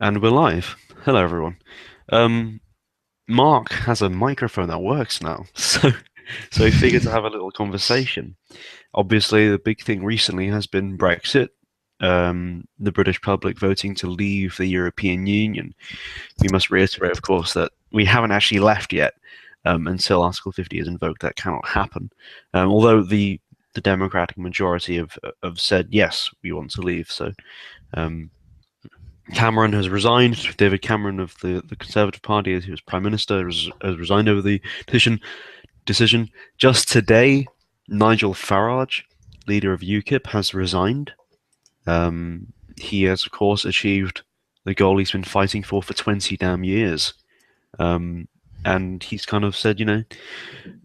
And we're live. Hello, everyone. Um, Mark has a microphone that works now, so we figured to have a little conversation. Obviously, the big thing recently has been Brexit, the British public voting to leave the European Union. We must reiterate, of course, that we haven't actually left yet until Article 50 is invoked. That cannot happen. Although the Democratic majority have said yes, we want to leave. So. Um, Cameron has resigned. David Cameron of the Conservative Party, as he was Prime Minister, has resigned over the decision. Just today, Nigel Farage, leader of UKIP, has resigned. He has, of course, achieved the goal he's been fighting for 20 damn years. Um, and he's kind of said,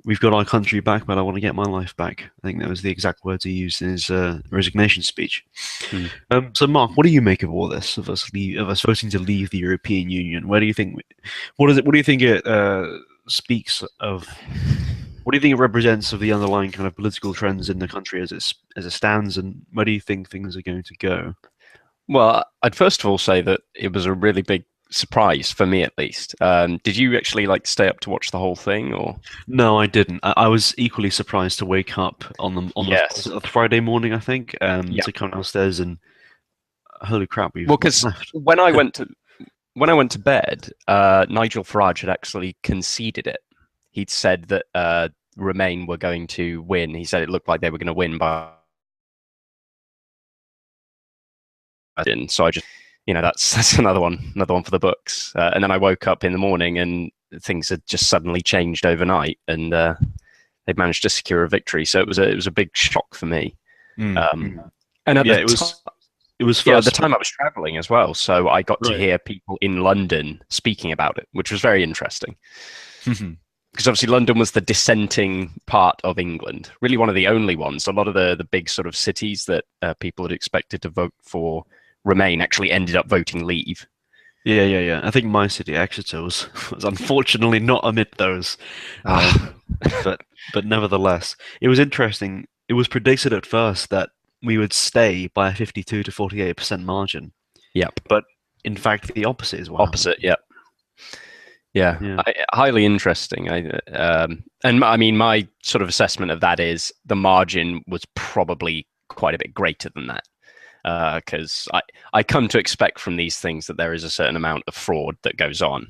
we've got our country back, but I want to get my life back. I think that was the exact words he used in his resignation speech. Hmm. So, Mark, what do you make of all this? Of us voting to leave the European Union? Where do you think? What is it? What do you think it speaks of? What do you think it represents of the underlying kind of political trends in the country as it stands, and where do you think things are going to go? Well, I'd first of all say that it was a really big surprise for me, at least. Did you actually stay up to watch the whole thing, or? No, I didn't. I was equally surprised to wake up Yes. the Friday morning, I think, Yeah. to come downstairs and holy crap, Well, we've because left. when I went to bed, Nigel Farage had actually conceded it. He'd said that Remain were going to win. He said it looked like they were going to win by. So I just, that's another one for the books. And then I woke up in the morning and things had just suddenly changed overnight, and they'd managed to secure a victory. So it was a big shock for me. Mm. And at Yeah, the time, it was yeah, at the first time I was traveling as well, so I got to right. hear people in London speaking about it, which was very interesting. Because obviously London was the dissenting part of England, really one of the only ones. A lot of the big sort of cities that people had expected to vote for Remain actually ended up voting Leave. Yeah. I think my city, Exeter, was unfortunately not amid those, Ah, um, but nevertheless, it was interesting. It was predicted at first that we would stay by a 52 to 48% margin, yep, but in fact, the opposite is what happened. opposite. Yep, yeah, Yeah. highly interesting. And I mean, my sort of assessment of that is the margin was probably quite a bit greater than that. Because I come to expect from these things that there is a certain amount of fraud that goes on,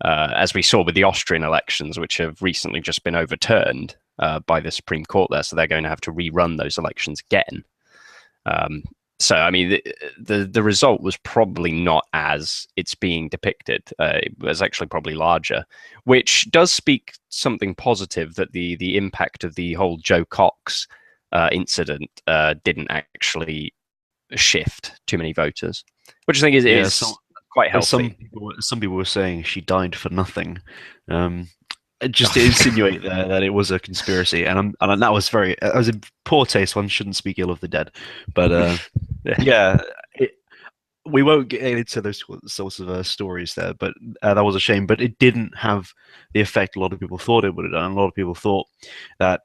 as we saw with the Austrian elections, which have recently just been overturned by the Supreme Court there, so they're going to have to rerun those elections again. Um, so, I mean, the result was probably not as it's being depicted. It was actually probably larger, which does speak something positive that the impact of the whole Joe Cox incident didn't actually shift too many voters, which I think is, Yeah, is quite healthy. some people were saying she died for nothing. Um, just to insinuate there that it was a conspiracy, and that was that was in poor taste. One shouldn't speak ill of the dead, but Yeah. yeah, we won't get into those sorts of stories there. But that was a shame. But it didn't have the effect a lot of people thought it would have done. A lot of people thought that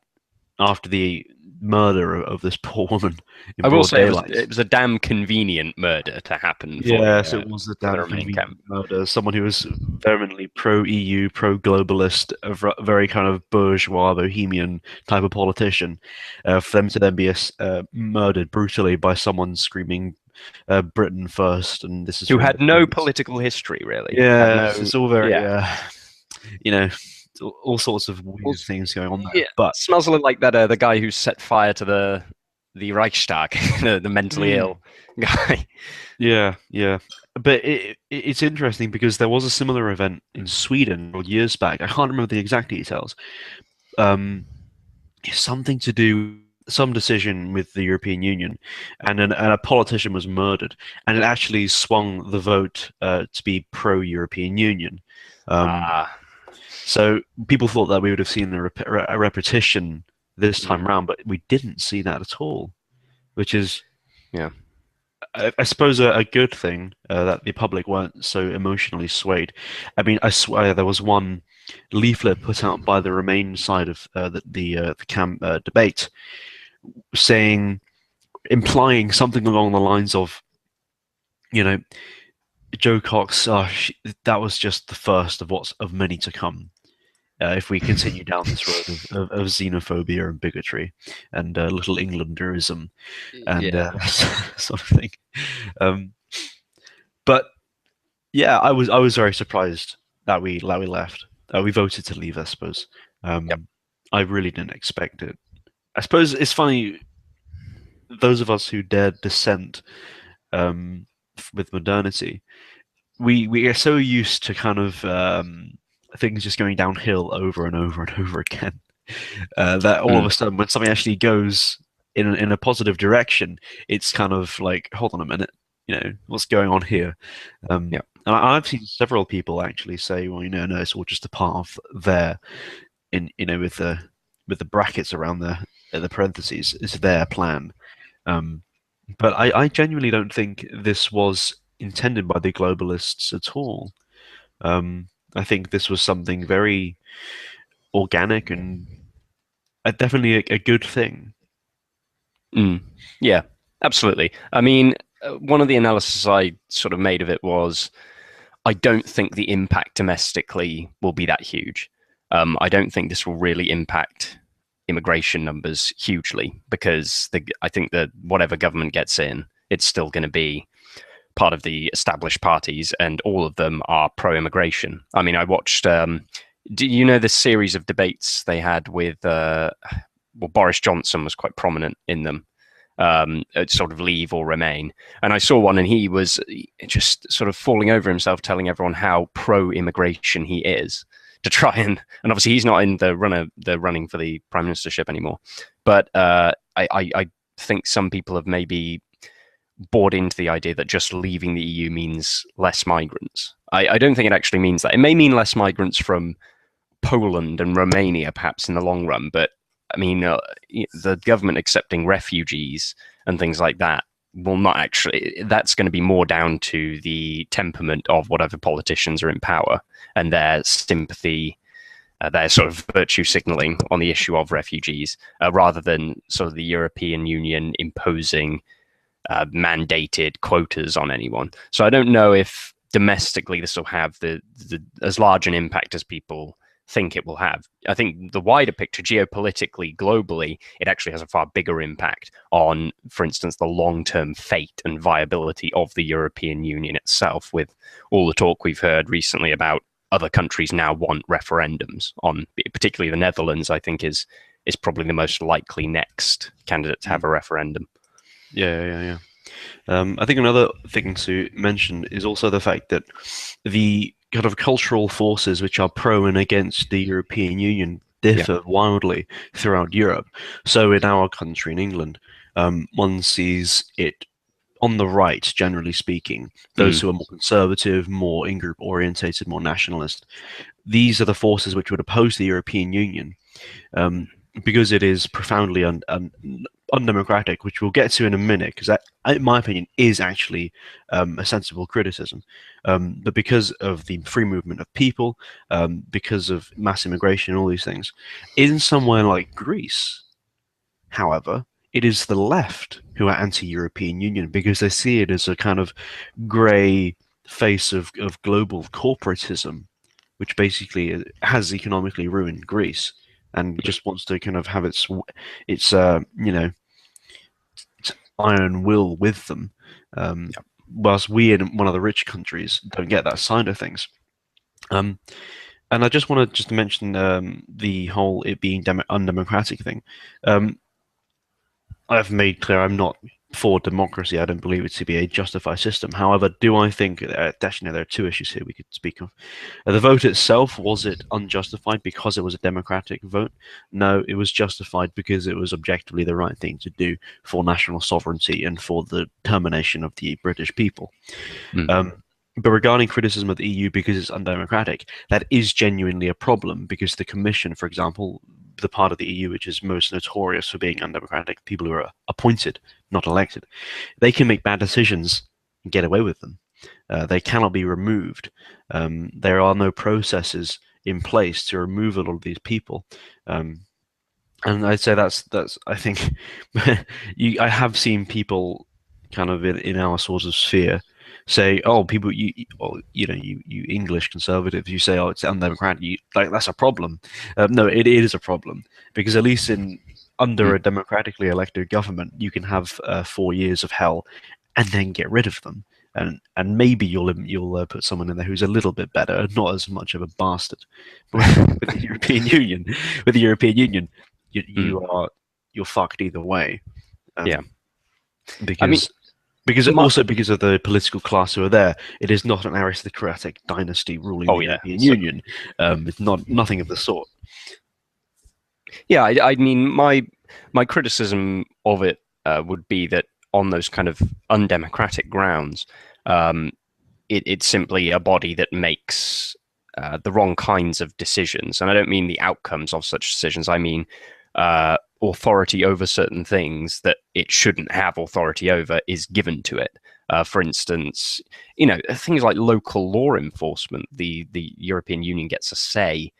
after the murder of this poor woman in I will broad say it was daylight. it was a damn convenient murder to happen Yes, it was a for the damn Remain convenient camp. murder. Someone who was vehemently pro-EU, pro-globalist, a very kind of bourgeois, bohemian type of politician, for them to then be murdered brutally by someone screaming "Britain first," and this is Who for had no independence. political history, really. Had Yes, no, it's all very, yeah. you know, all sorts of weird Also, things going on there. yeah, But smells a little like that. The guy who set fire to the Reichstag, the mentally mm, ill guy. yeah. But it's interesting because there was a similar event in Sweden years back. I can't remember the exact details. Um, something to do some decision with the European Union, and a politician was murdered, and it actually swung the vote to be pro-European Union. Um, Ah, so people thought that we would have seen a repetition this time mm, round, but we didn't see that at all, which is yeah. I suppose a good thing that the public weren't so emotionally swayed. I mean, I swear there was one leaflet put out by the Remain side of the camp debate, saying, implying something along the lines of, you know, Joe Cox, that was just the first of what's of many to come. If we continue down this road of xenophobia and bigotry and little Englanderism and Yeah. sort of thing. Um, but yeah, I was very surprised that we left. We voted to leave, I suppose. Yep. Um, I really didn't expect it. I suppose it's funny those of us who dared dissent with modernity. We are so used to kind of things just going downhill over and over and over again that all of Mm. a sudden, when something actually goes in a positive direction, it's kind of like, hold on a minute, what's going on here? Yep. And I've seen several people actually say, well, no, it's all just a part of their with the brackets around the parentheses, it's their plan. Um, but I genuinely don't think this was intended by the globalists at all. I think this was something very organic and definitely a good thing. Mm. Yeah, absolutely. I mean, one of the analysis I sort of made of it was I don't think the impact domestically will be that huge. I don't think this will really impact immigration numbers hugely because I think that whatever government gets in, it's still going to be part of the established parties, and all of them are pro-immigration. I mean, I watched. Do you know this series of debates they had with? Well, Boris Johnson was quite prominent in them. Sort of leave or remain. And I saw one, and he was just sort of falling over himself, telling everyone how pro-immigration he is to try and obviously he's not in the running for the prime ministership anymore. But I think some people have maybe bought into the idea that just leaving the EU means less migrants. I don't think it actually means that. It may mean less migrants from Poland and Romania, perhaps in the long run, but I mean, the government accepting refugees and things like that will not actually. That's going to be more down to the temperament of whatever politicians are in power and their sympathy, their sort of virtue signaling on the issue of refugees, rather than sort of the European Union imposing mandated quotas on anyone. So I don't know if domestically this will have the as large an impact as people think it will have. I think the wider picture, geopolitically, globally, it actually has a far bigger impact on, for instance, the long-term fate and viability of the European Union itself, with all the talk we've heard recently about other countries now want referendums on, particularly the Netherlands, I think is probably the most likely next candidate to have a referendum. Yeah. I think another thing to mention is also the fact that the kind of cultural forces which are pro and against the European Union Yeah. differ wildly throughout Europe. So in our country, in England, one sees it on the right, generally speaking, those Mm. who are more conservative, more in-group orientated, more nationalist. These are the forces which would oppose the European Union um, because it is profoundly undemocratic, which we'll get to in a minute, because that, in my opinion, is actually a sensible criticism. But because of the free movement of people, because of mass immigration and all these things, in somewhere like Greece, however, it is the left who are anti-European Union because they see it as a kind of grey face of global corporatism, which basically has economically ruined Greece and just wants to kind of have its its iron will with them. Um, whilst we in one of the rich countries don't get that side of things. Um, and I just want to just mention the whole it being undemocratic thing. Um, I've made clear I'm not for democracy. I don't believe it to be a justified system. However, do I think actually there are two issues here we could speak of. The vote itself, was it unjustified because it was a democratic vote? No, it was justified because it was objectively the right thing to do for national sovereignty and for the termination of the British people. Mm. Um, but regarding criticism of the EU because it's undemocratic, that is genuinely a problem because the Commission, for example, the part of the EU which is most notorious for being undemocratic, people who are appointed, not elected, they can make bad decisions and get away with them. They cannot be removed. There are no processes in place to remove a lot of these people. And I'd say that's I think I have seen people kind of in our sort of sphere say, oh, people, you English conservatives, you say, oh, it's undemocratic. Like that's a problem. No, it is a problem because at least in under Mm. a democratically elected government, you can have 4 years of hell and then get rid of them. And maybe you'll put someone in there who's a little bit better, not as much of a bastard. But with the European Union, you, Mm. you are you're fucked either way. Yeah. Um, I mean, because my, because of the political class who are there, it is not an aristocratic dynasty ruling oh the yeah. European So Union. It's not nothing of the sort. yeah, I mean, my criticism of it would be that on those kind of undemocratic grounds, um, it's simply a body that makes the wrong kinds of decisions. And I don't mean the outcomes of such decisions. I mean authority over certain things that it shouldn't have authority over is given to it. For instance, things like local law enforcement. The European Union gets a say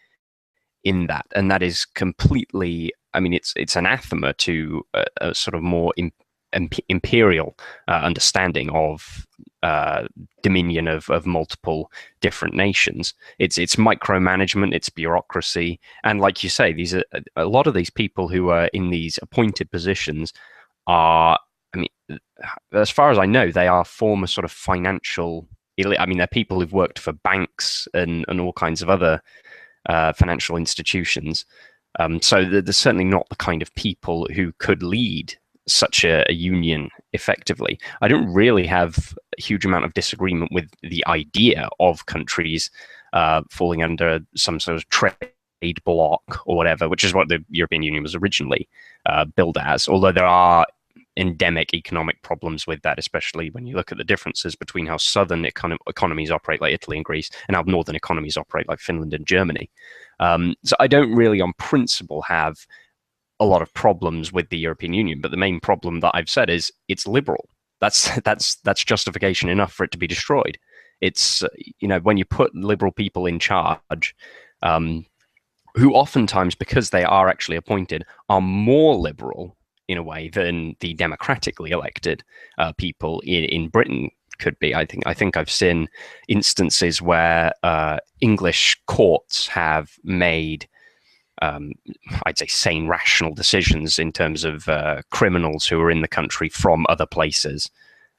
in that, and that is completely. I mean, it's anathema to a sort of more imperial understanding of dominion of multiple different nations. It's micromanagement, it's bureaucracy, and like you say, these are a lot of these people who are in these appointed positions are. I mean, as far as I know, they are former sort of financial. I mean, they're people who've worked for banks and all kinds of other financial institutions. So they're certainly not the kind of people who could lead such a union effectively. I don't really have a huge amount of disagreement with the idea of countries falling under some sort of trade bloc or whatever, which is what the European Union was originally billed as. Although there are endemic economic problems with that, especially when you look at the differences between how southern economies operate, like Italy and Greece, and how northern economies operate, like Finland and Germany. So I don't really, on principle, have a lot of problems with the European Union. But the main problem that I've said is it's liberal. That's justification enough for it to be destroyed. It's when you put liberal people in charge, who oftentimes, because they are actually appointed, are more liberal in a way than the democratically elected people in Britain could be. I think I've seen instances where English courts have made I'd say sane, rational decisions in terms of criminals who are in the country from other places.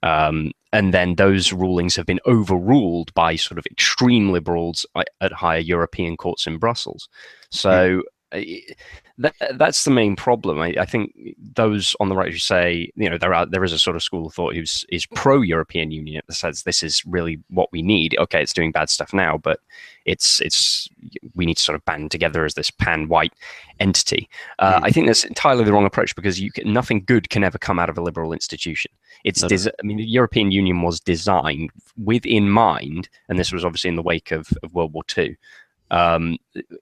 And then those rulings have been overruled by sort of extreme liberals at higher European courts in Brussels. So that's the main problem. I think those on the right who say, there is a sort of school of thought is pro-European Union that says this is really what we need. Okay, it's doing bad stuff now, but we need to sort of band together as this pan-white entity. I think that's entirely the wrong approach because nothing good can ever come out of a liberal institution. The European Union was designed with in mind, and this was obviously in the wake of World War II.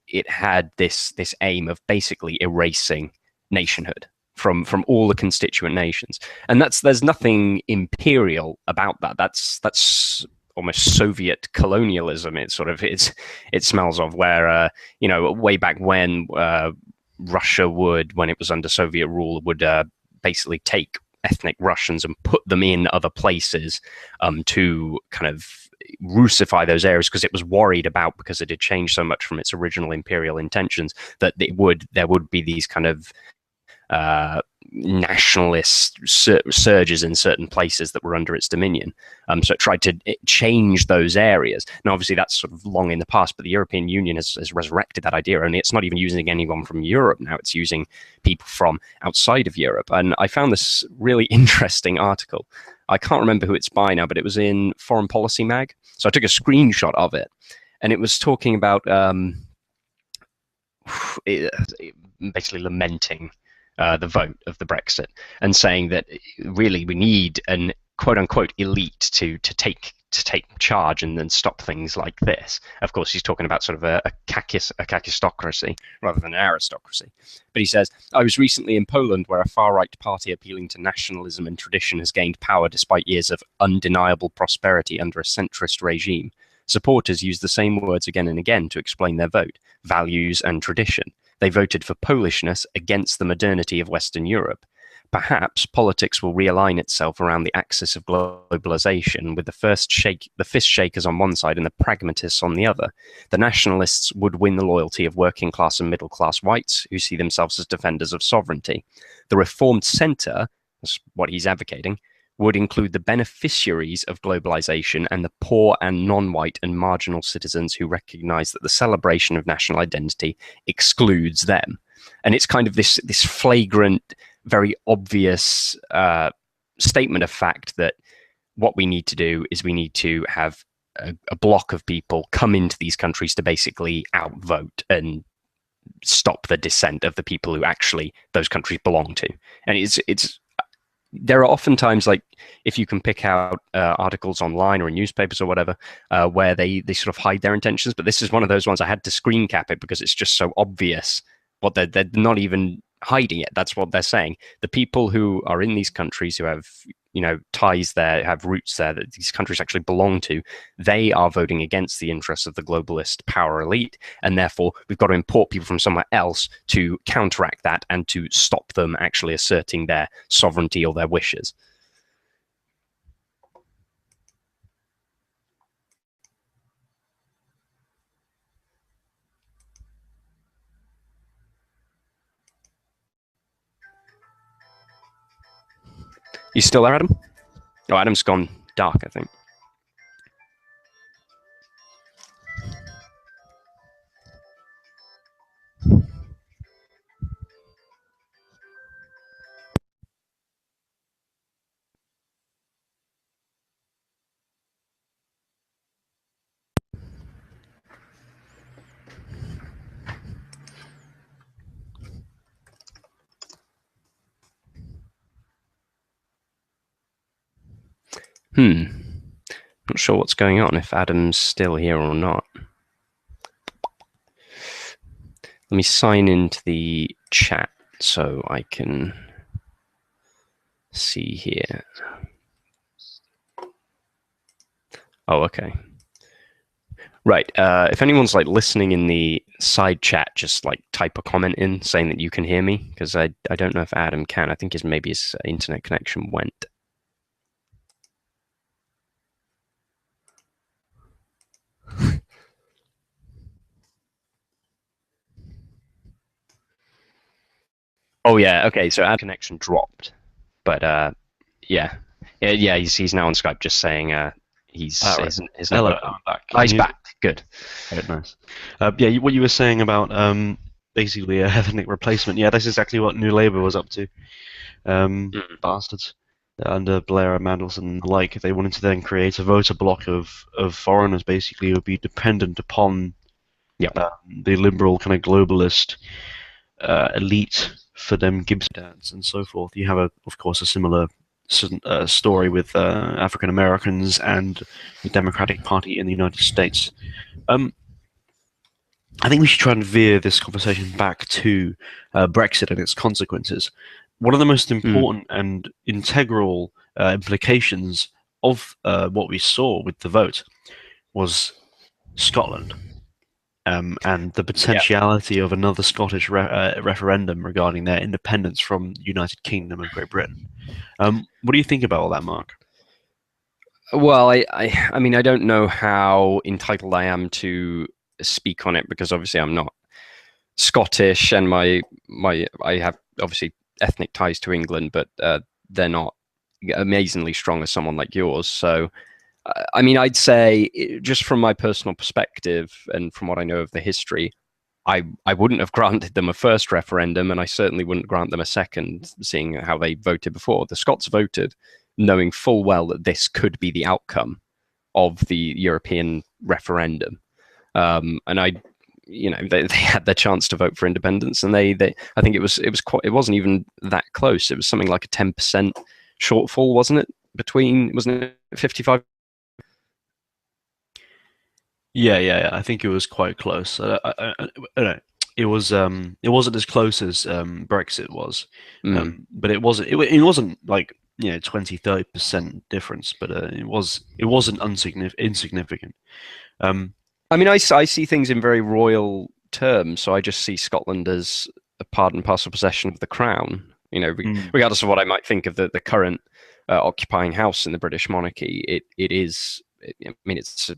It had this aim of basically erasing nationhood from all the constituent nations, and there's nothing imperial about that. That's almost Soviet colonialism. It smells of where way back when Russia when it was under Soviet rule, would basically take ethnic Russians and put them in other places to kind of Russify those areas because it was worried about, because it had changed so much from its original imperial intentions, that there would be these kind of nationalist surges in certain places that were under its dominion. So it tried to change those areas. Now, obviously, that's sort of long in the past, but the European Union has resurrected that idea. Only it's not even using anyone from Europe now. It's using people from outside of Europe. And I found this really interesting article. I can't remember who it's by now, but it was in Foreign Policy Mag. So I took a screenshot of it, and it was talking about basically lamenting the vote of the Brexit and saying that really we need an quote unquote elite to take charge and then stop things like this. Of course, he's talking about sort of a kakistocracy rather than an aristocracy. But he says, I was recently in Poland where a far-right party appealing to nationalism and tradition has gained power despite years of undeniable prosperity under a centrist regime. Supporters use the same words again and again to explain their vote: values and tradition. They voted for Polishness against the modernity of Western Europe. perhaps politics will realign itself around the axis of globalization, with the fist shakers on one side and the pragmatists on the other. The nationalists would win the loyalty of working class and middle class whites who see themselves as defenders of sovereignty. The reformed centre, that's what he's advocating, would include the beneficiaries of globalization and the poor and non-white and marginal citizens who recognize that the celebration of national identity excludes them. And it's kind of this flagrant, very obvious statement of fact that what we need to do is we need to have a block of people come into these countries to basically outvote and stop the descent of the people who actually those countries belong to. And it's there are often times, like, if you can pick out articles online or in newspapers or whatever, where they sort of hide their intentions. But this is one of those ones I had to screen cap it because it's just so obvious what they're not even hiding it. That's what they're saying. The people who are in these countries who have, ties there, have roots there, that these countries actually belong to, they are voting against the interests of the globalist power elite. And therefore, we've got to import people from somewhere else to counteract that and to stop them actually asserting their sovereignty or their wishes. You still there, Adam? Oh, Adam's gone dark, I think. Not sure what's going on, if Adam's still here or not. Let me sign into the chat so I can see here. Oh, okay. Right. If anyone's like listening in the side chat, just like type a comment in saying that you can hear me, because I don't know if Adam can. I think maybe his internet connection went. Oh yeah. Okay. So our connection dropped, but yeah. He's now on Skype, just saying he's right. his Hello, I'm back. he's back. Good. Very nice. What you were saying about basically a ethnic replacement. Yeah, that's exactly what New Labour was up to. Bastards. Under Blair and Mandelson and the like, they wanted to then create a voter bloc of foreigners, basically, who would be dependent upon the liberal kind of globalist elite for them Gibbs dance and so forth. You have, of course, a similar story with African Americans and the Democratic Party in the United States. I think we should try and veer this conversation back to Brexit and its consequences. One of the most important and integral implications of what we saw with the vote was Scotland. And the potentiality of another Scottish referendum regarding their independence from the United Kingdom and Great Britain. What do you think about all that, Mark? Well, I mean, I don't know how entitled I am to speak on it, because obviously I'm not Scottish, and I have obviously ethnic ties to England, but they're not amazingly strong as someone like yours. So I mean, I'd say, just from my personal perspective and from what I know of the history, I wouldn't have granted them a first referendum, and I certainly wouldn't grant them a second, seeing how they voted before. The Scots voted knowing full well that this could be the outcome of the European referendum. And they had their chance to vote for independence, and I think it wasn't even that close. It was something like a 10% shortfall, wasn't it? Wasn't it 55? Yeah. I think it was quite close. It wasn't as close as Brexit was, but it wasn't like 20-30% difference, but it wasn't insignificant. I mean, I see things in very royal terms, so I just see Scotland as a part and parcel possession of the crown. Regardless of what I might think of the current occupying house in the British monarchy, it is. I mean, it's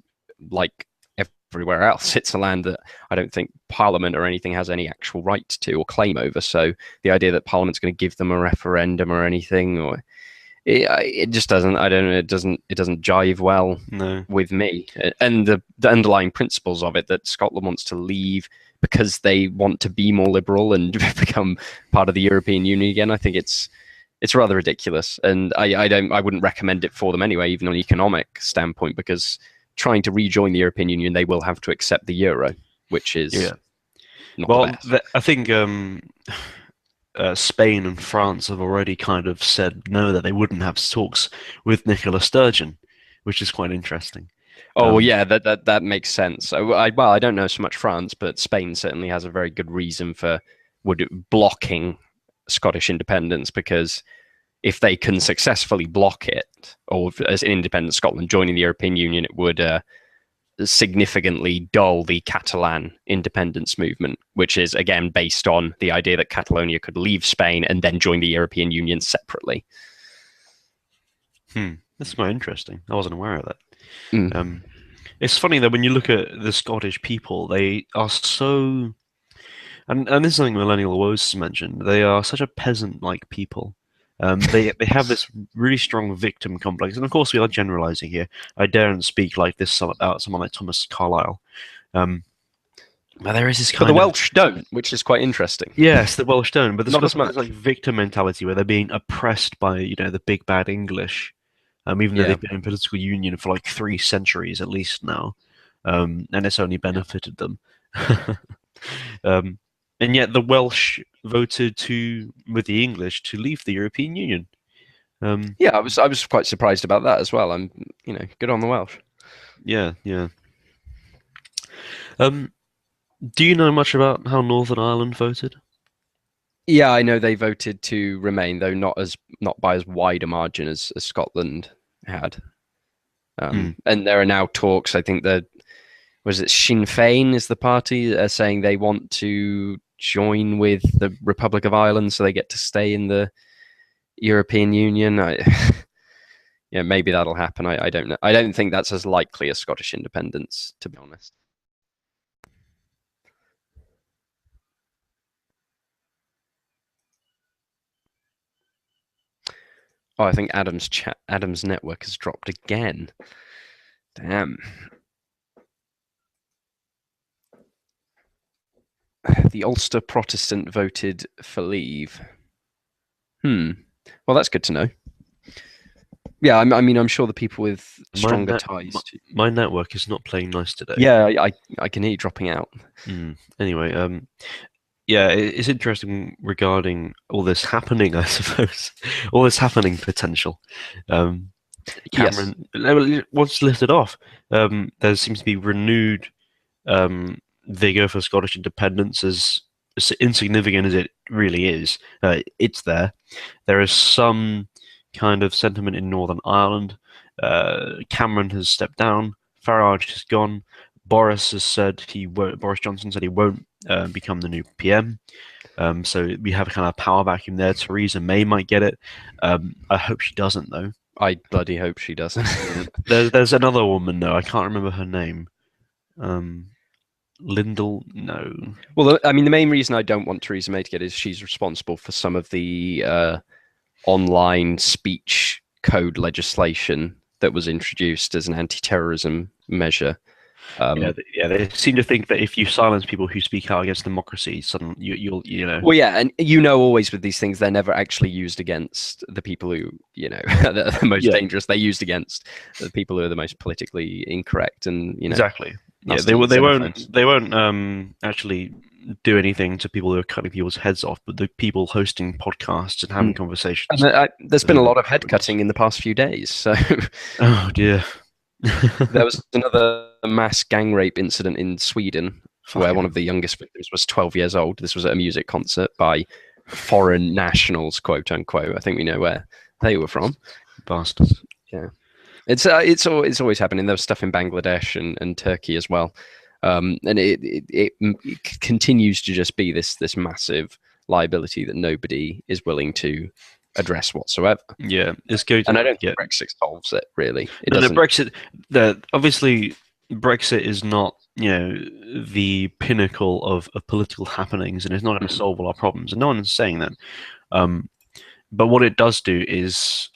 like everywhere else. It's a land that I don't think Parliament or anything has any actual right to or claim over. So the idea that Parliament's going to give them a referendum or anything, or it just doesn't. I don't know. It doesn't jive well with me. And the underlying principles of it, that Scotland wants to leave because they want to be more liberal and become part of the European Union again. I think it's rather ridiculous, and I wouldn't recommend it for them anyway, even on an economic standpoint, because trying to rejoin the European Union, they will have to accept the euro, which is not the best. I think Spain and France have already kind of said no, that they wouldn't have talks with Nicola Sturgeon, which is quite interesting. Oh, yeah, that makes sense. I don't know so much France, but Spain certainly has a very good reason for blocking Scottish independence, because if they can successfully block it, or as an independent Scotland joining the European Union, it would significantly dull the Catalan independence movement, which is, again, based on the idea that Catalonia could leave Spain and then join the European Union separately. That's quite interesting. I wasn't aware of that. It's funny that when you look at the Scottish people, they are so... And this is something Millennial Woes mentioned. They are such a peasant-like people. They have this really strong victim complex, and of course we are generalizing here. I daren't speak like this about someone like Thomas Carlyle. But there is this kind of... But the Welsh don't, which is quite interesting. Yes, the Welsh don't, but there's not as much like victim mentality where they're being oppressed by the big bad English, even though they've been in political union for like 3 centuries at least now, and it's only benefited them. And yet the Welsh voted with the English to leave the European Union. I was quite surprised about that as well. I'm good on the Welsh. Yeah. Do you know much about how Northern Ireland voted? Yeah, I know they voted to remain, though not by as wide a margin as Scotland had. And there are now talks. I think that Sinn Féin is the party saying they want to join with the Republic of Ireland, so they get to stay in the European Union. Maybe that'll happen. I don't know. I don't think that's as likely as Scottish independence, to be honest. Oh, I think Adam's network has dropped again. Damn. The Ulster Protestant voted for leave. Well, that's good to know. Yeah, I mean, I'm sure the people with stronger ties. My network is not playing nice today. Yeah, I can hear you dropping out. Anyway, yeah, it's interesting regarding all this happening, I suppose. All this happening potential. Cameron, once lifted off, there seems to be renewed vigor for Scottish independence, as insignificant as it really is. It's there. There is some kind of sentiment in Northern Ireland. Cameron has stepped down. Farage has gone. Boris Johnson said he won't become the new PM. So we have a kind of power vacuum there. Theresa May might get it. I hope she doesn't, though. I bloody hope she doesn't. There's another woman, though. I can't remember her name. Lyndall, no. Well, I mean, the main reason I don't want Theresa May to get it is she's responsible for some of the online speech code legislation that was introduced as an anti-terrorism measure. They seem to think that if you silence people who speak out against democracy, suddenly you'll. Well, yeah, and always with these things, they're never actually used against the people who are the most dangerous. They're used against the people who are the most politically incorrect, and exactly. Yeah, they won't actually do anything to people who are cutting people's heads off, but the people hosting podcasts and having conversations. And there's been a lot of head cutting in the past few days. So, oh dear. There was another mass gang rape incident in Sweden where one of the youngest victims was 12 years old. This was at a music concert by foreign nationals, quote unquote. I think we know where they were from. Bastards. Yeah. It's always happening. There was stuff in Bangladesh and Turkey as well. And it continues to just be this massive liability that nobody is willing to address whatsoever. Yeah, it's going to. And I don't Yeah. think Brexit solves it, really. It No, doesn't. Brexit. Obviously Brexit is not, the pinnacle of political happenings, and it's not going to solve all our problems. And no one is saying that. Um, but what it does do is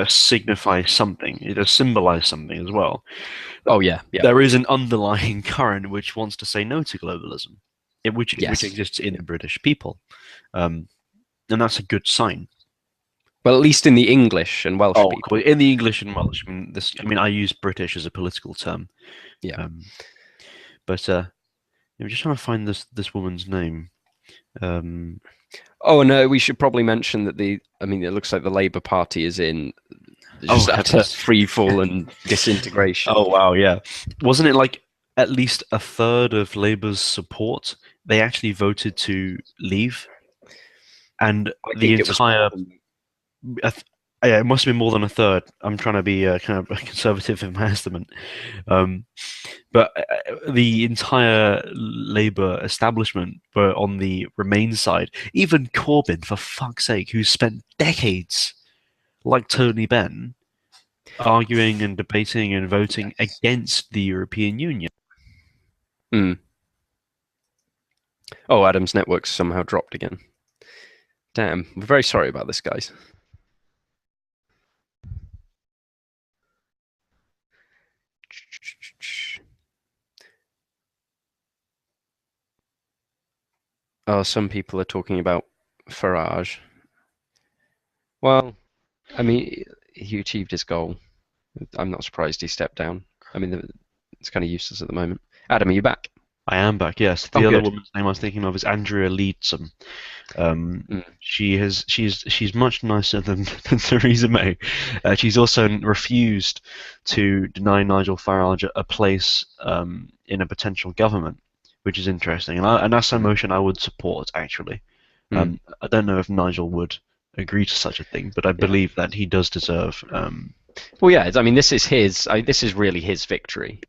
signify something. It does symbolize something as well. Oh yeah, yeah. There is an underlying current which wants to say no to globalism, which Yes. exists in the British people, and that's a good sign. Well, at least in the English and Welsh Oh, people. in the English and Welsh. I mean, this. I mean, I use British as a political term. Yeah. But I'm just trying to find this woman's name. Oh no, we should probably mention that I mean, it looks like the Labour Party is in just utter free fall and disintegration. Oh wow, yeah. Wasn't it like at least a third of Labour's support? They actually voted to leave, and the entire. Yeah, it must have been more than a third. I'm trying to be kind of conservative in my estimate. But the entire Labour establishment were on the Remain side. Even Corbyn, for fuck's sake, who spent decades, like Tony Benn, arguing and debating and voting against the European Union. Mm. Oh, Adam's network's somehow dropped again. Damn, we're very sorry about this, guys. Oh, some people are talking about Farage. Well, I mean, he achieved his goal. I'm not surprised he stepped down. I mean, it's kind of useless at the moment. Adam, are you back? I am back, yes. The other woman's name I was thinking of is Andrea Leadsom. She's much nicer than Theresa May. She's also refused to deny Nigel Farage a place in a potential government, which is interesting. And that's a motion I would support, actually. I don't know if Nigel would agree to such a thing, but I believe that he does deserve. Well, yeah. I mean, this is really his victory.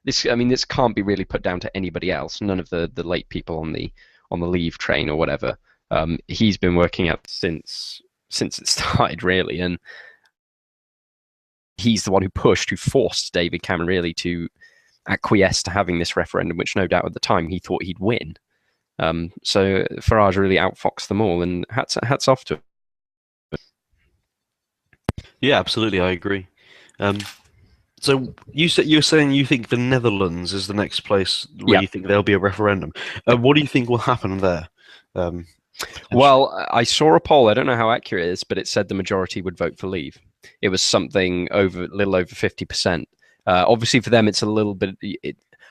This can't be really put down to anybody else. None of the late people on the Leave train or whatever. He's been working out since it started, really, and he's the one who forced David Cameron really to acquiesce to having this referendum, which no doubt at the time he thought he'd win. So Farage really outfoxed them all, and hats off to him. Yeah, absolutely, I agree. So you're saying you think the Netherlands is the next place where you think there'll be a referendum. What do you think will happen there? Well, I saw a poll. I don't know how accurate it is, but it said the majority would vote for Leave. It was something a little over 50%. Obviously, for them, it's a little bit.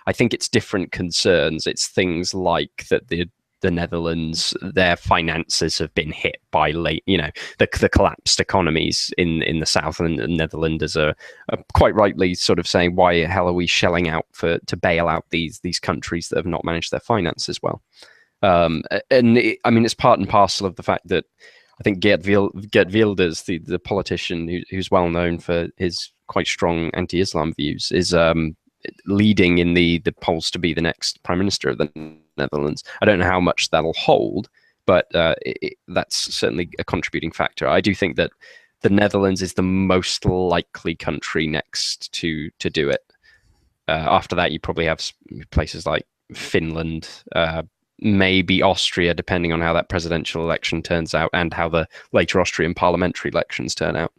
I think it's different concerns. It's things like that the Netherlands, their finances have been hit by the collapsed economies in the south, and the Netherlanders are quite rightly sort of saying, why the hell are we shelling out to bail out these countries that have not managed their finances well? It's part and parcel of the fact that I think Geert Wilders, the politician who's well known for his quite strong anti-Islam views, is leading in the polls to be the next prime minister of the Netherlands. I don't know how much that'll hold, but that's certainly a contributing factor. I do think that the Netherlands is the most likely country next to do it. After that, you probably have places like Finland, maybe Austria, depending on how that presidential election turns out and how the later Austrian parliamentary elections turn out.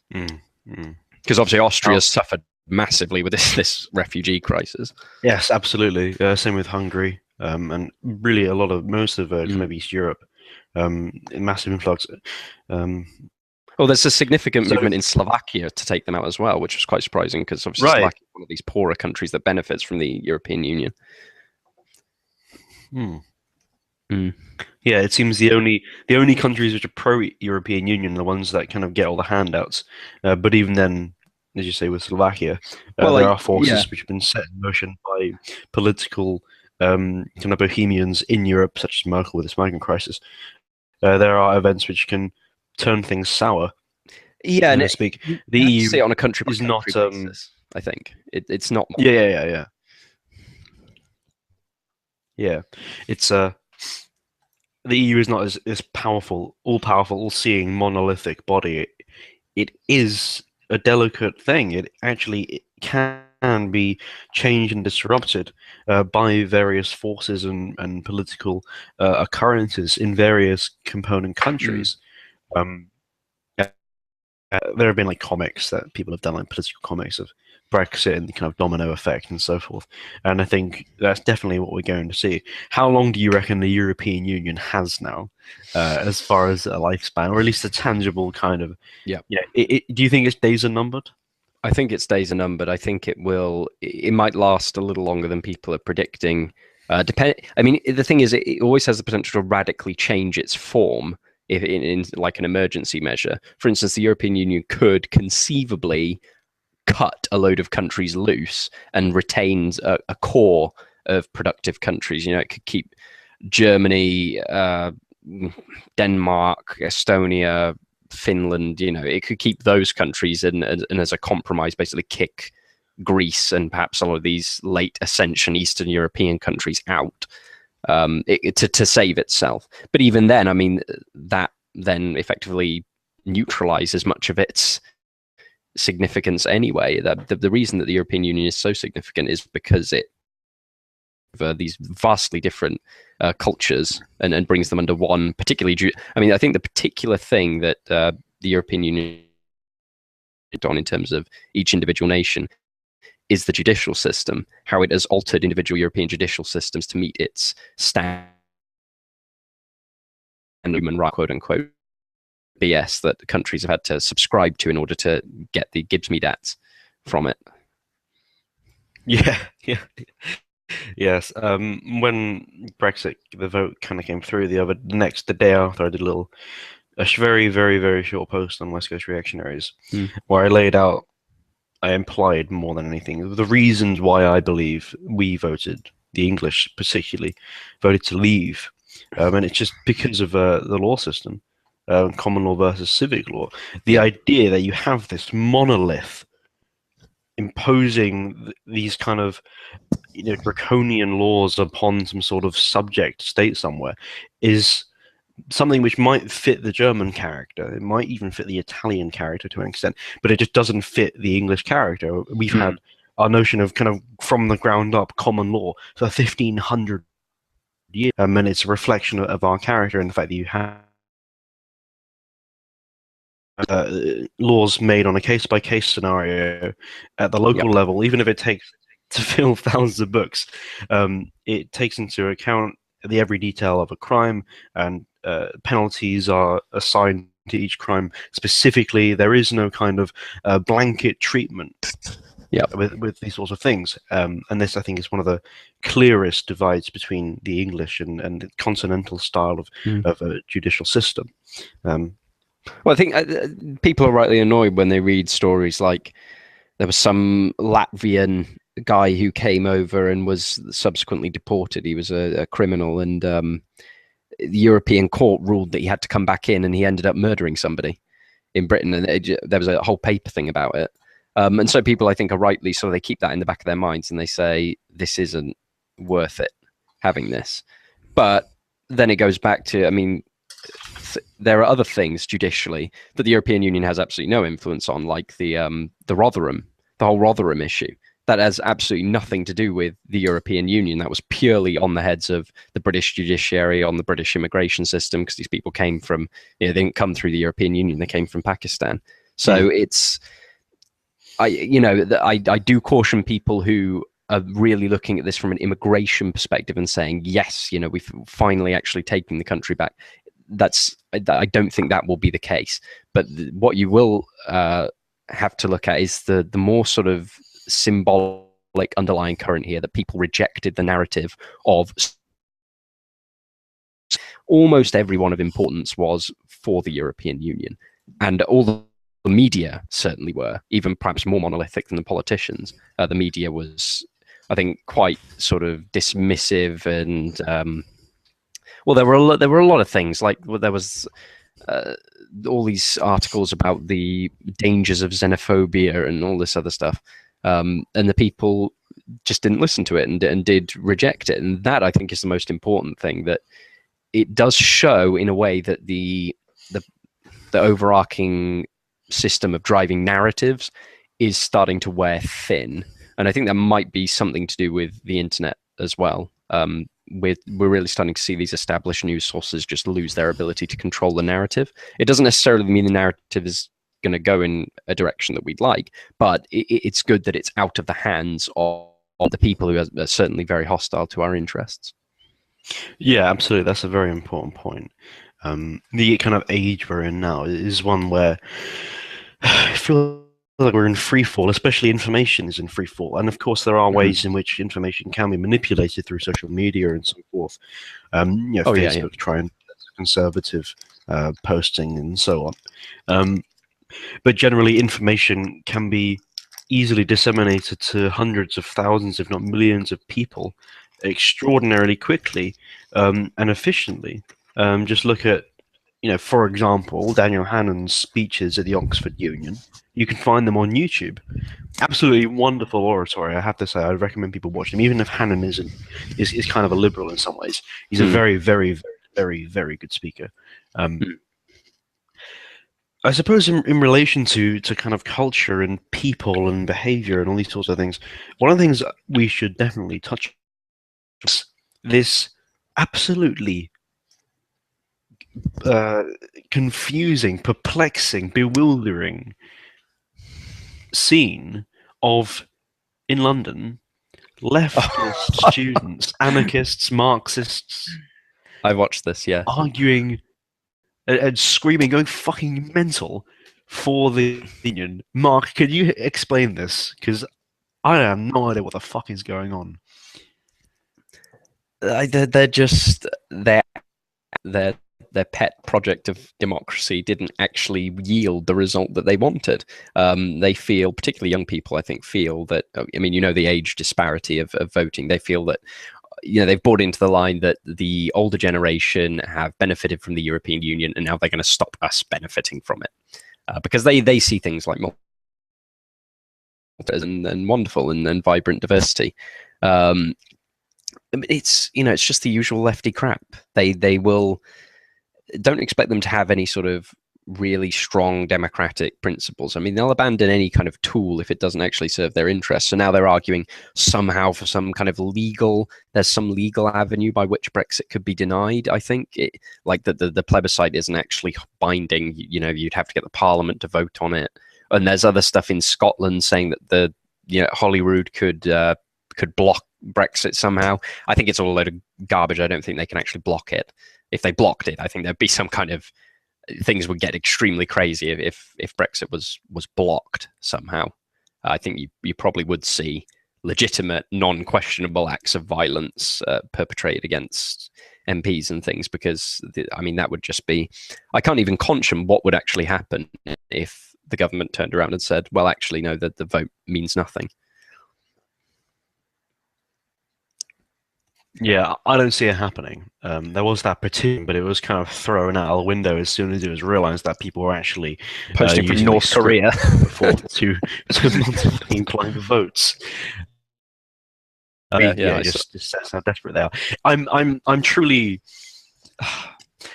Because obviously Austria's suffered massively with this refugee crisis. Yes, absolutely. Same with Hungary, and really most of kind of East Europe, massive influx. Well, there's a significant movement in Slovakia to take them out as well, which was quite surprising because obviously Slovakia is one of these poorer countries that benefits from the European Union. Yeah, it seems the only countries which are pro-European Union are the ones that kind of get all the handouts. But even then, as you say, with Slovakia, there are forces which have been set in motion by political kind of bohemians in Europe, such as Merkel with this migrant crisis. There are events which can turn things sour. Yeah, and speak. The EU see it on a country is not. Basis, I think it's not. Yeah. It's the EU is not as powerful, all-seeing, monolithic body. It is a delicate thing. It can be changed and disrupted by various forces and political occurrences in various component Mm. countries. Um, there have been like comics that people have done, like political comics of Brexit and the kind of domino effect and so forth. And I think that's definitely what we're going to see. How long do you reckon the European Union has now, as far as a lifespan, or at least a tangible kind of? Yeah. Yeah. Do you think its days are numbered? I think its days are numbered. I think it will. It might last a little longer than people are predicting. Depend. I mean, the thing is, it always has the potential to radically change its form if in like an emergency measure. For instance, the European Union could conceivably cut a load of countries loose and retains a core of productive countries. You know, it could keep Germany, Denmark, Estonia, Finland. You know, it could keep those countries and as a compromise, basically kick Greece and perhaps some of these late ascension Eastern European countries out to save itself. But even then, I mean, that then effectively neutralizes much of its significance anyway. The reason that the European Union is so significant is because it these vastly different cultures and brings them under one particularly. I mean, I think the particular thing that the European Union on in terms of each individual nation is the judicial system, how it has altered individual European judicial systems to meet its standard and human right, quote unquote, BS that countries have had to subscribe to in order to get the Gibbs Medats from it. Yeah, yeah, yes. When Brexit, the vote kind of came through the day after, I did a very, very, very short post on West Coast Reactionaries, where I implied more than anything the reasons why I believe we voted, the English particularly, voted to leave, and it's just because of the law system, common law versus civic law. The idea that you have this monolith imposing these kind of draconian laws upon some sort of subject state somewhere is something which might fit the German character. It might even fit the Italian character to an extent, but it just doesn't fit the English character. We've had our notion of kind of from the ground up common law for 1500 years, and it's a reflection of our character and the fact that you have laws made on a case-by-case scenario at the local level, even if it takes to fill thousands of books. It takes into account every detail of a crime, and penalties are assigned to each crime specifically. There is no kind of blanket treatment with these sorts of things. And this, I think, is one of the clearest divides between the English and the continental style of a judicial system. Well, I think people are rightly annoyed when they read stories like there was some Latvian guy who came over and was subsequently deported. He was a criminal, and the European court ruled that he had to come back in, and he ended up murdering somebody in Britain. And there was a whole paper thing about it. And so people, I think, are rightly so they keep that in the back of their minds, and they say this isn't worth it having this. But then it goes back to, I mean, there are other things judicially that the European Union has absolutely no influence on, like the Rotherham, the whole Rotherham issue. That has absolutely nothing to do with the European Union. That was purely on the heads of the British judiciary, on the British immigration system, because these people came from, they didn't come through the European Union, they came from Pakistan. So it's, I do caution people who are really looking at this from an immigration perspective and saying, yes, we've finally actually taken the country back. I don't think that will be the case. But what you will have to look at is the more sort of symbolic underlying current here, that people rejected the narrative of almost everyone of importance was for the European Union, and all the media certainly were, even perhaps more monolithic than the politicians. The media was, I think, quite sort of dismissive, and well, there were a lot of things, like there was all these articles about the dangers of xenophobia and all this other stuff, and the people just didn't listen to it and did reject it. And that, I think, is the most important thing, that it does show in a way that the the overarching system of driving narratives is starting to wear thin, and I think that might be something to do with the internet as well. We're really starting to see these established news sources just lose their ability to control the narrative. It doesn't necessarily mean the narrative is going to go in a direction that we'd like, but it's good that it's out of the hands of the people who are certainly very hostile to our interests. Yeah, absolutely. That's a very important point. The kind of age we're in now is one where I feel like we're in free fall, especially information is in free fall. And of course, there are ways in which information can be manipulated through social media and so forth. Oh yeah, yeah. Facebook trying conservative posting and so on. Um, but generally, information can be easily disseminated to hundreds of thousands, if not millions, of people extraordinarily quickly and efficiently. Just look at, for example, Daniel Hannan's speeches at the Oxford Union. You can find them on YouTube. Absolutely wonderful oratory, I have to say. I recommend people watch them, even if Hannan is kind of a liberal in some ways. He's a very, very, very, very, very good speaker. I suppose in relation to kind of culture and people and behavior and all these sorts of things, one of the things we should definitely touch on is this absolutely confusing, perplexing, bewildering scene of, in London, leftist students, anarchists, Marxists I watched this, yeah. arguing and screaming, going fucking mental for the union. Mark, can you explain this? Because I have no idea what the fuck is going on. They're just their their pet project of democracy didn't actually yield the result that they wanted. They feel, particularly young people, I think, feel that, I mean, the age disparity of voting. They feel that, they've bought into the line that the older generation have benefited from the European Union, and now they're going to stop us benefiting from it because they see things like and wonderful and vibrant diversity. It's just the usual lefty crap. They will don't expect them to have any sort of really strong democratic principles. I mean, they'll abandon any kind of tool if it doesn't actually serve their interests. So now they're arguing somehow for some kind of there's some legal avenue by which Brexit could be denied. I think like the plebiscite isn't actually binding. You'd have to get the parliament to vote on it. And there's other stuff in Scotland saying that Holyrood could block Brexit somehow. I think it's all a load of garbage. I don't think they can actually block it. If they blocked it, I think there'd be some kind of things would get extremely crazy if Brexit was blocked somehow. I think you probably would see legitimate, non-questionable acts of violence perpetrated against MPs and things, because that would just be, I can't even conjure what would actually happen if the government turned around and said, well, actually, no, the vote means nothing. Yeah, I don't see it happening. There was that petition, but it was kind of thrown out the window as soon as it was realized that people were actually posting from using North Korea to multiply incline the votes. It just says how desperate they are. I'm truly.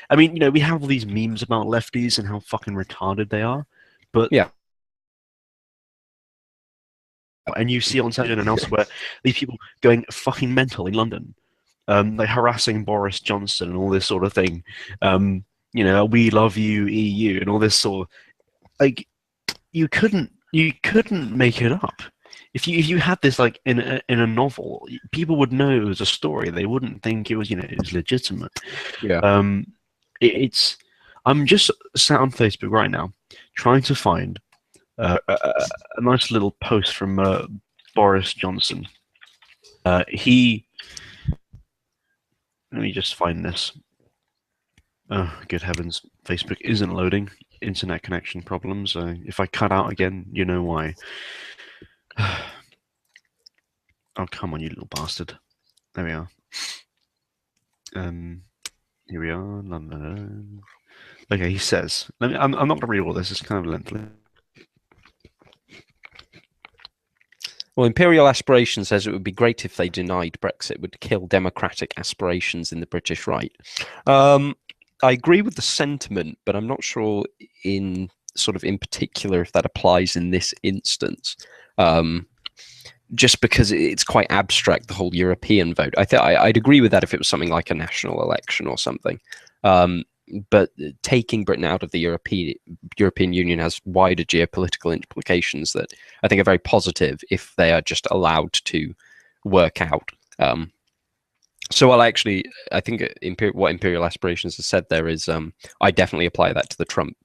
I mean, we have all these memes about lefties and how fucking retarded they are, but yeah. And you see on television and elsewhere these people going fucking mental in London, like harassing Boris Johnson and all this sort of thing. We love you, EU, and all this sort of, like, you couldn't make it up. If you had this like in a novel, people would know it was a story. They wouldn't think it was it was legitimate. Yeah. I'm just sat on Facebook right now trying to find a nice little post from Boris Johnson. Let me just find this. Oh, good heavens. Facebook isn't loading. Internet connection problems. If I cut out again, you know why. Oh, come on, you little bastard. There we are. Here we are. Okay, he says. I'm not going to read all this. It's kind of lengthy. Well, Imperial Aspiration says it would be great if they denied Brexit. It would kill democratic aspirations in the British right. I agree with the sentiment, but I'm not sure in particular if that applies in this instance. Just because it's quite abstract, the whole European vote. I'd agree with that if it was something like a national election or something. But taking Britain out of the European Union has wider geopolitical implications that I think are very positive if they are just allowed to work out. So I think what Imperial Aspirations has said there is I definitely apply that to the Trump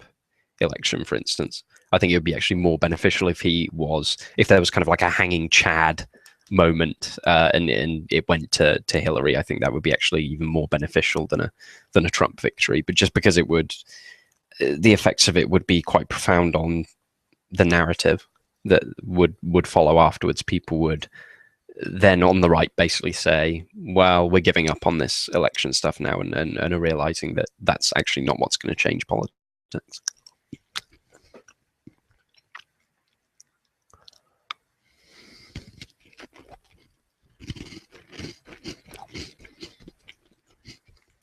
election, for instance. I think it would be actually more beneficial if there was kind of like a hanging Chad moment and it went to Hillary. I think that would be actually even more beneficial than a Trump victory. But just because the effects of it would be quite profound on the narrative that would follow afterwards. People would then on the right basically say, well, we're giving up on this election stuff now and are realizing that that's actually not what's going to change politics.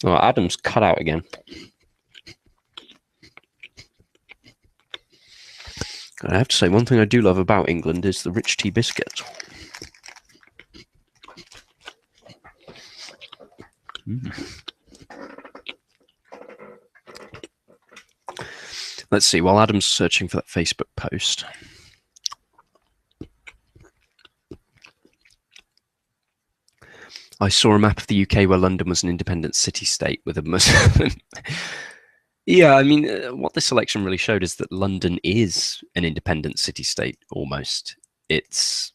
Oh, Adam's cut out again. I have to say, one thing I do love about England is the rich tea biscuits. Let's see, while Adam's searching for that Facebook post. I saw a map of the UK where London was an independent city-state with a Muslim. Yeah, I mean, what this election really showed is that London is an independent city-state almost. It's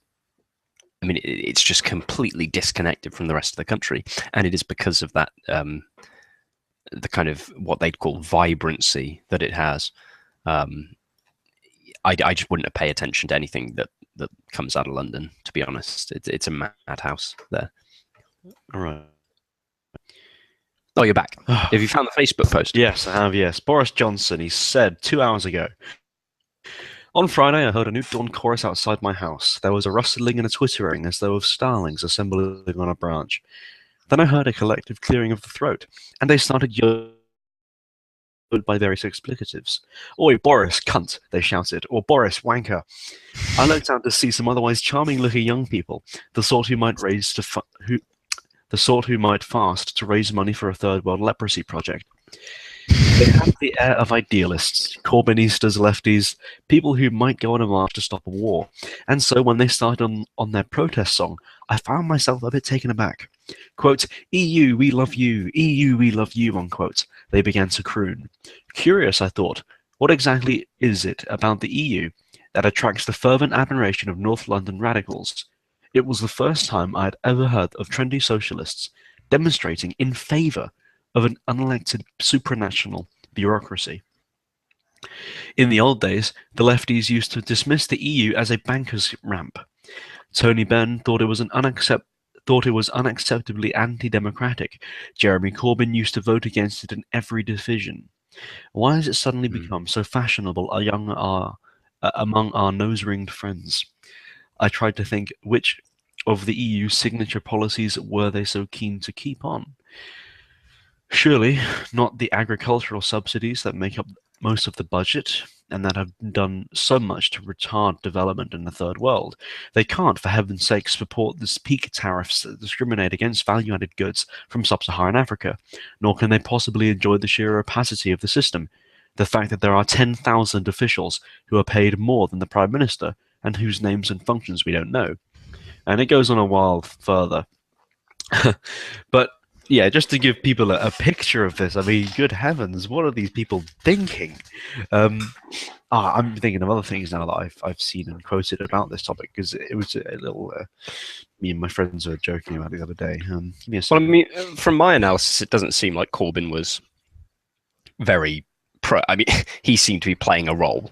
just completely disconnected from the rest of the country, and it is because of that, the kind of what they'd call vibrancy that it has. I just wouldn't pay attention to anything that comes out of London, to be honest. It's a madhouse there. All right. Oh, you're back. Have you found the Facebook post? Yes, I have, yes. Boris Johnson, he said 2 hours ago, on Friday, I heard a new dawn chorus outside my house. There was a rustling and a twittering as though of starlings assembling on a branch. Then I heard a collective clearing of the throat, and they started yelling by various explicatives. Oi, Boris, cunt, they shouted, or Boris, wanker. I looked out to see some otherwise charming-looking young people, the sort who might fast to raise money for a third world leprosy project. They had the air of idealists, Corbynistas, lefties, people who might go on a march to stop a war. And so when they started on their protest song, I found myself a bit taken aback. Quote, EU, we love you, EU, we love you, unquote. They began to croon. Curious, I thought, what exactly is it about the EU that attracts the fervent admiration of North London radicals? It was the first time I had ever heard of trendy socialists demonstrating in favour of an unelected supranational bureaucracy. In the old days, the lefties used to dismiss the EU as a banker's ramp. Tony Benn thought it was unacceptably anti-democratic. Jeremy Corbyn used to vote against it in every division. Why has it suddenly become so fashionable among our nose-ringed friends? I tried to think which of the EU's signature policies were they so keen to keep on. Surely not the agricultural subsidies that make up most of the budget and that have done so much to retard development in the third world. They can't, for heaven's sake, support the peak tariffs that discriminate against value-added goods from sub-Saharan Africa, nor can they possibly enjoy the sheer opacity of the system, the fact that there are 10,000 officials who are paid more than the Prime Minister and whose names and functions we don't know. And it goes on a while further. But yeah, just to give people a picture of this, I mean, good heavens, what are these people thinking? I'm thinking of other things now that I've seen and quoted about this topic, because it was a little. Me and my friends were joking about it the other day. Well, I mean, from my analysis, it doesn't seem like Corbyn was very pro. I mean, he seemed to be playing a role.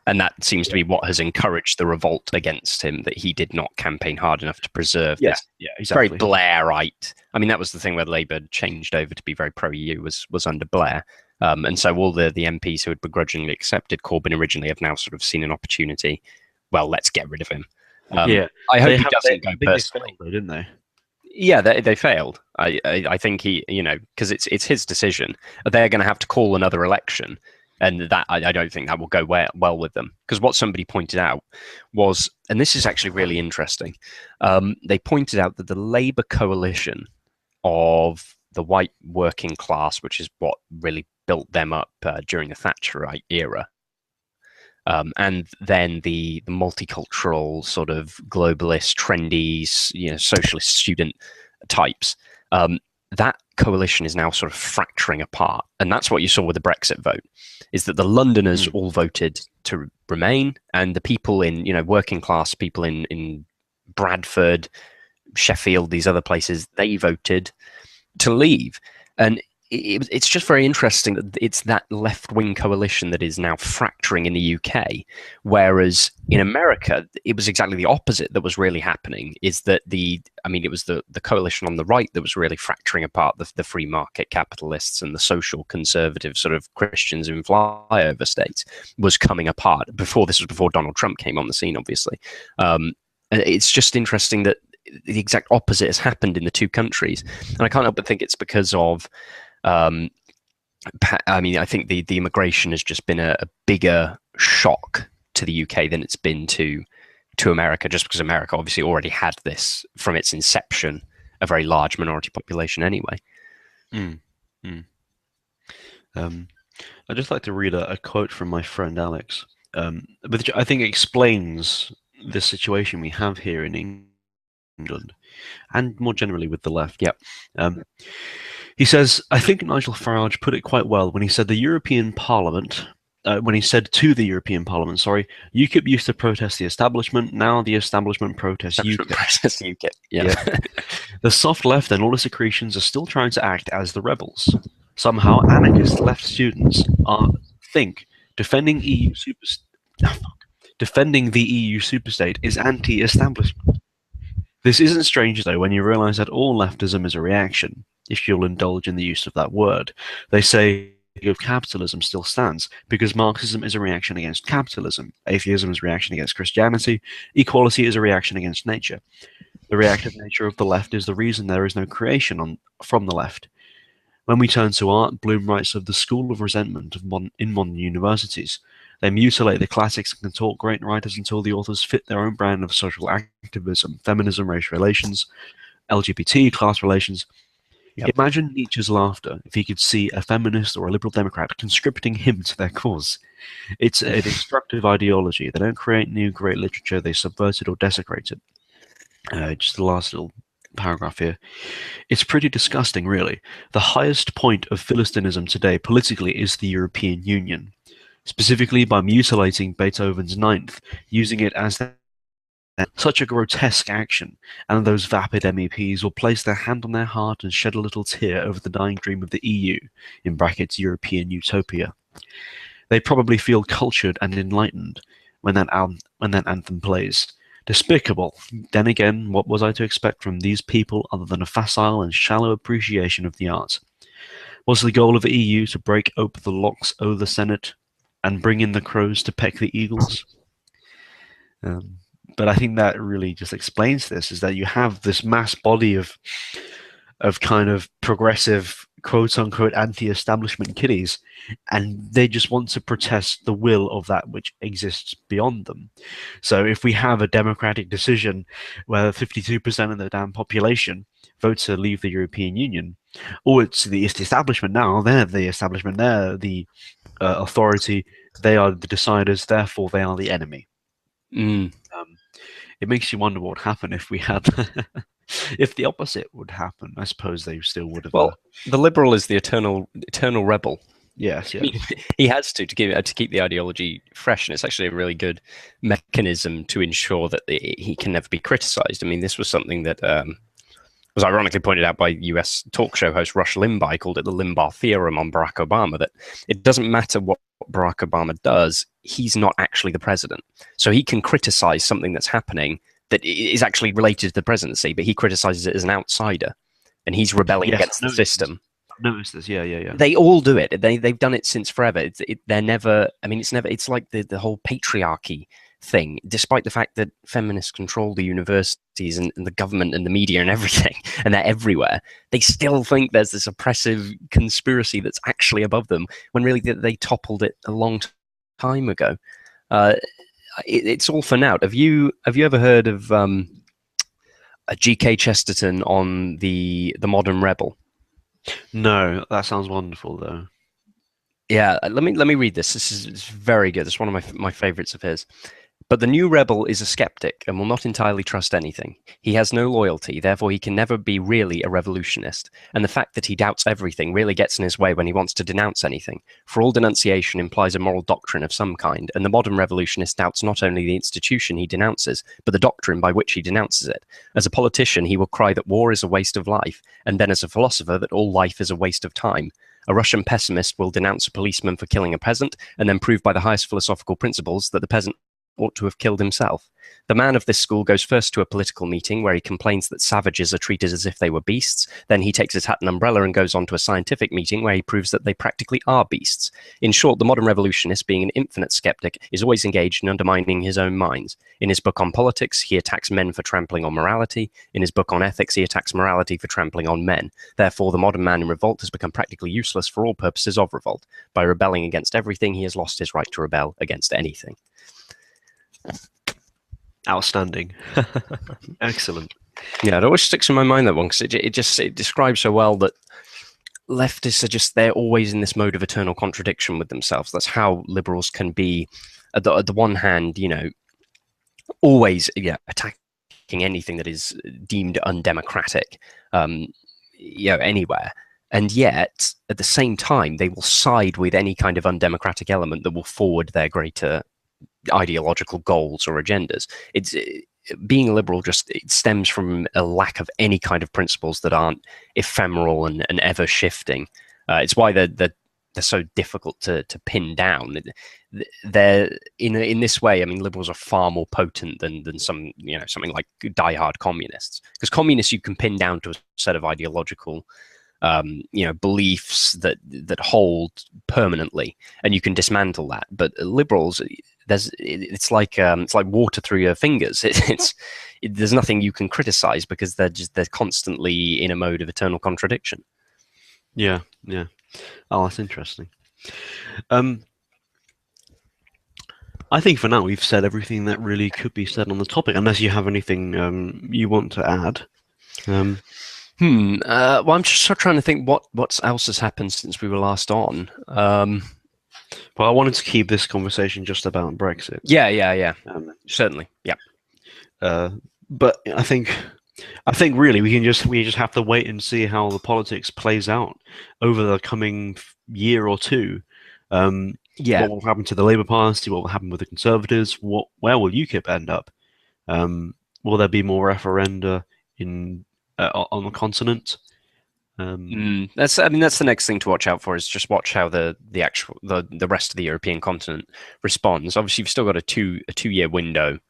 And that seems to be what has encouraged the revolt against him, that he did not campaign hard enough to preserve this. Yeah, exactly. Very Blairite. I mean, that was the thing where Labour changed over to be very pro-EU was under Blair. And so all the MPs who had begrudgingly accepted Corbyn originally have now sort of seen an opportunity. Well, let's get rid of him. Um, Yeah, I hope they he have. doesn't go I think they personally. failed though, didn't they? Yeah, they failed. I think he, because it's his decision. They're going to have to call another election, and that I don't think that will go well with them. Because what somebody pointed out was, and this is actually really interesting, they pointed out that the Labour coalition of the white working class, which is what really built them up during the Thatcherite era, and then the multicultural sort of globalist, trendy, socialist student types. That coalition is now sort of fracturing apart, and that's what you saw with the Brexit vote. Is that the Londoners all voted to remain, and the people in working class people in Bradford, Sheffield, these other places, they voted to leave. And it's just very interesting that it's that left-wing coalition that is now fracturing in the UK, whereas in America it was exactly the opposite that was really happening. Is that it was the coalition on the right that was really fracturing apart the free market capitalists, and the social conservative sort of Christians in flyover states was coming apart. This was before Donald Trump came on the scene, obviously. And it's just interesting that the exact opposite has happened in the two countries, and I can't help but think it's because of. I think the immigration has just been a bigger shock to the UK than it's been to America, just because America obviously already had this from its inception, a very large minority population anyway. Mm. Mm. I'd just like to read a quote from my friend Alex, which I think explains the situation we have here in England, and more generally with the left. Yep. He says, I think Nigel Farage put it quite well when he said when he said to the European Parliament, UKIP used to protest the establishment, now the establishment protests UKIP. Yeah. The soft left and all its accretions are still trying to act as the rebels. Somehow anarchist left students think defending defending the EU superstate is anti-establishment. This isn't strange, though, when you realise that all leftism is a reaction, if you'll indulge in the use of that word. They say of capitalism still stands because Marxism is a reaction against capitalism, atheism is a reaction against Christianity, equality is a reaction against nature. The reactive nature of the left is the reason there is no creation from the left. When we turn to art, Bloom writes of the school of resentment in modern universities. They mutilate the classics and contort great writers until the authors fit their own brand of social activism, feminism, race relations, LGBT, class relations. Yep. Imagine Nietzsche's laughter if he could see a feminist or a liberal Democrat conscripting him to their cause. It's a destructive ideology. They don't create new great literature, they subvert it or desecrate it. Just the last little paragraph here. It's pretty disgusting, really. The highest point of Philistinism today politically is the European Union, specifically by mutilating Beethoven's Ninth, using it as such a grotesque action, and those vapid MEPs will place their hand on their heart and shed a little tear over the dying dream of the EU, in brackets European utopia. They probably feel cultured and enlightened when that anthem plays. Despicable. Then again, what was I to expect from these people other than a facile and shallow appreciation of the art? Was the goal of the EU to break open the locks o' the Senate and bring in the crows to peck the eagles? But I think that really just explains this, is that you have this mass body of kind of progressive, quote-unquote, anti-establishment kiddies, and they just want to protest the will of that which exists beyond them. So if we have a democratic decision where 52% of the damn population vote to leave the European Union, it's the establishment now, they're the establishment, they're the authority, they are the deciders, therefore they are the enemy. It makes you wonder what would happen if we had if the opposite would happen. I suppose they still would have. Well, the liberal is the eternal rebel. Yes. He has to keep the ideology fresh, and it's actually a really good mechanism to ensure that he can never be criticised. I mean, this was something that was ironically pointed out by US talk show host Rush Limbaugh. He called it the Limbaugh theorem on Barack Obama, that it doesn't matter what Barack Obama does, he's not actually the president. So he can criticize something that's happening that is actually related to the presidency, but he criticizes it as an outsider, and he's rebelling against the system. I've noticed this. Yeah. They all do it. They've done it since forever. They're never. I mean, it's never. It's like the whole patriarchy thing, despite the fact that feminists control the universities and the government and the media and everything, and they're everywhere. They still think there's this oppressive conspiracy that's actually above them, when really they toppled it a long time ago. It's all for now. Have you ever heard of G.K. Chesterton on the Modern Rebel? No, that sounds wonderful though. Yeah, let me read this. This is very good. It's one of my favorites of his. But the new rebel is a skeptic and will not entirely trust anything. He has no loyalty, therefore he can never be really a revolutionist. And the fact that he doubts everything really gets in his way when he wants to denounce anything. For all denunciation implies a moral doctrine of some kind, and the modern revolutionist doubts not only the institution he denounces, but the doctrine by which he denounces it. As a politician, he will cry that war is a waste of life, and then as a philosopher that all life is a waste of time. A Russian pessimist will denounce a policeman for killing a peasant, and then prove by the highest philosophical principles that the peasant ought to have killed himself. The man of this school goes first to a political meeting where he complains that savages are treated as if they were beasts. Then he takes his hat and umbrella and goes on to a scientific meeting where he proves that they practically are beasts. In short, the modern revolutionist, being an infinite skeptic, is always engaged in undermining his own minds. In his book on politics, he attacks men for trampling on morality. In his book on ethics, he attacks morality for trampling on men. Therefore, the modern man in revolt has become practically useless for all purposes of revolt. By rebelling against everything, he has lost his right to rebel against anything. Outstanding. Excellent. Yeah, it always sticks in my mind, that one, because it describes so well that leftists are just, they're always in this mode of eternal contradiction with themselves. That's how liberals can be, at the one hand, always attacking anything that is deemed undemocratic, anywhere. And yet, at the same time, they will side with any kind of undemocratic element that will forward their greater ideological goals or agendas. It's being a liberal, just it stems from a lack of any kind of principles that aren't ephemeral and ever shifting. It's why they're so difficult to pin down. They're in this way. I mean, liberals are far more potent than some something like diehard communists, because communists you can pin down to a set of ideological beliefs that hold permanently, and you can dismantle that. But liberals, it's like water through your fingers. There's nothing you can criticize, because they're constantly in a mode of eternal contradiction. Yeah. Oh, that's interesting. I think for now we've said everything that really could be said on the topic, unless you have anything you want to add. Well, I'm just trying to think what else has happened since we were last on. Well, I wanted to keep this conversation just about Brexit. Yeah. Certainly, yeah. But I think really we just have to wait and see how the politics plays out over the coming year or two. What will happen to the Labour Party? What will happen with the Conservatives? Where will UKIP end up? Will there be more referenda on the continent? That's the next thing to watch out for, is just watch how the rest of the European continent responds. Obviously, you've still got a 2-year window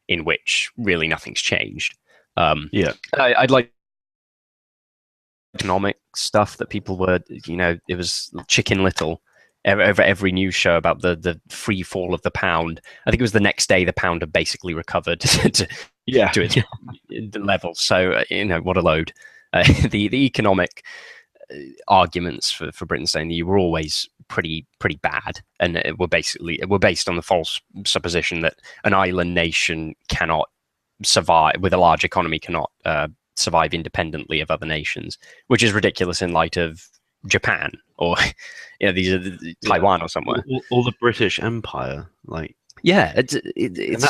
in which really nothing's changed. I'd like economic stuff that people were, it was Chicken Little over every news show about the free fall of the pound. I think it was the next day the pound had basically recovered to its level. So what a load. The economic arguments for Britain saying that you were always pretty bad, and were based on the false supposition that an island nation cannot survive, with a large economy cannot survive independently of other nations, which is ridiculous in light of Japan or these are Taiwan or somewhere, or the British Empire. That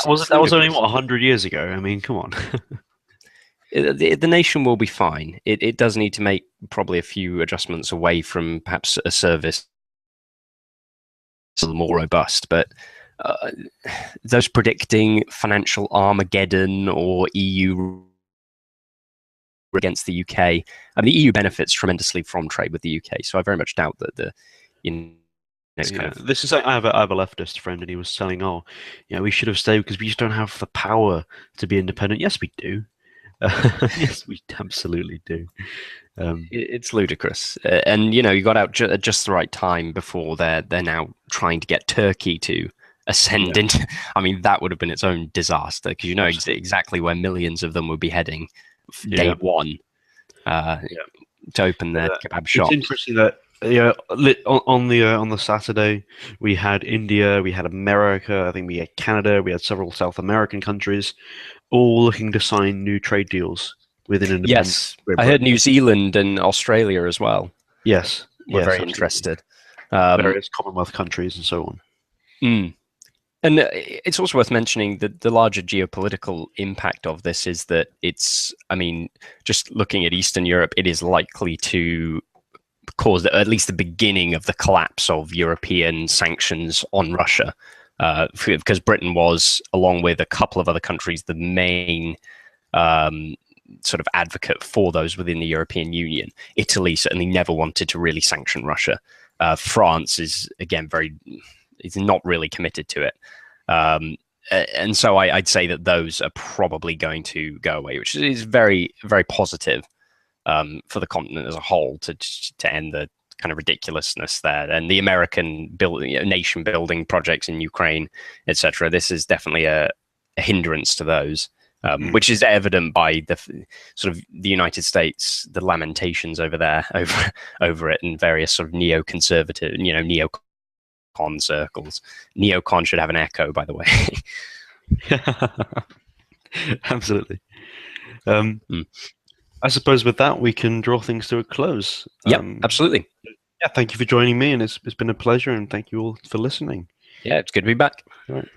was only 100 years ago. I mean, come on. The nation will be fine. It does need to make probably a few adjustments away from perhaps a service a little more robust, but those predicting financial Armageddon or EU against the UK, I mean, the EU benefits tremendously from trade with the UK, so I very much doubt that this is, I have a leftist friend, and he was saying, we should have stayed because we just don't have the power to be independent. Yes, we do. Yes, we absolutely do. It's ludicrous, and you got out at just the right time before they're now trying to get Turkey to ascend Yeah. into. I mean, that would have been its own disaster because you know Absolutely. exactly where millions of them would be heading day Yeah. one uh, Yeah. to open their Uh, kebab it's shops. interesting that on the Saturday we had India, we had America, I think we had Canada, we had several South American countries, all looking to sign new trade deals with an independent Yes, Great I heard Britain. New Zealand and Australia as well Yes, were yes, very absolutely. interested. Um, Various Commonwealth countries and so on. mm. And it's also worth mentioning that the larger geopolitical impact of this is that it's, I mean, just looking at Eastern Europe, it is likely to cause at least the beginning of the collapse of European sanctions on Russia. Because Britain was, along with a couple of other countries, the main um, sort of advocate for those within the European Union. Italy certainly never wanted to really sanction Russia. France is, again, is not really committed to it. Um, and so I'd say that those are probably going to go away, which is very, very positive for the continent as a whole to end the kind of ridiculousness there. And the American nation building projects in Ukraine, etc. This is definitely a hindrance to those. Mm. Which is evident by the sort of the United States, the lamentations over there, over it, and various sort of neoconservative, neocon circles. Neocon should have an echo, by the way. Absolutely. Um, Mm. I suppose with that we can draw things to a close. Yep, absolutely. Yeah, thank you for joining me, and it's been a pleasure, and thank you all for listening. Yeah, it's good to be back. All right.